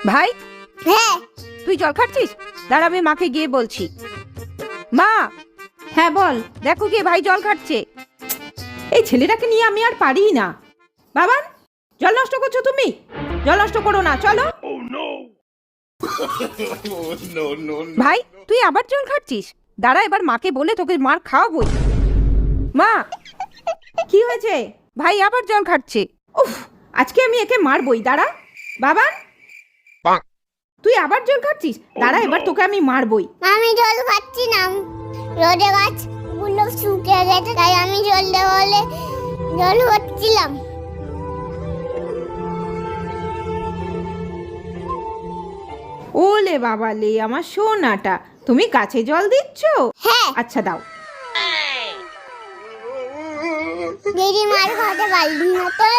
ভাই, হ্যাঁ তুই জল খাচ্ছিস? দাঁড়া, আমি মাকে গিয়ে বলছি। মা, হ্যাঁ বল। দেখো গিয়ে ভাই জল খাচ্ছে। এই ছেলেটাকে নিয়ে আমি আর পারি না। বাবান, জল নষ্ট করছো তুমি? জল নষ্ট করো না, চলো। ভাই, তুই আবার জল খাচ্ছিস? দাঁড়া, এবার মাকে বলে তোকে মার খাওয়াবই। মা, কি হয়েছে? ভাই আবার জল খাচ্ছে। উফ, আজকে আমি একে মারবই। দাঁড়া বাবান, তুই আবার জল খাচ্ছিস? দাঁড়া, এবার তোকে আমি মারবই। আমি জল খাচ্ছি না, রোদে গাছগুলো শুকিয়ে গেছে তাই আমি জল দেওয়া হলে জল খাচ্ছিলাম। ওলে বাবা লে, আমার সোনাটা, তুমি গাছে জল দিচ্ছ? হ্যাঁ, আচ্ছা দাও। দিদি মার খাওয়াতে পারলি না তো।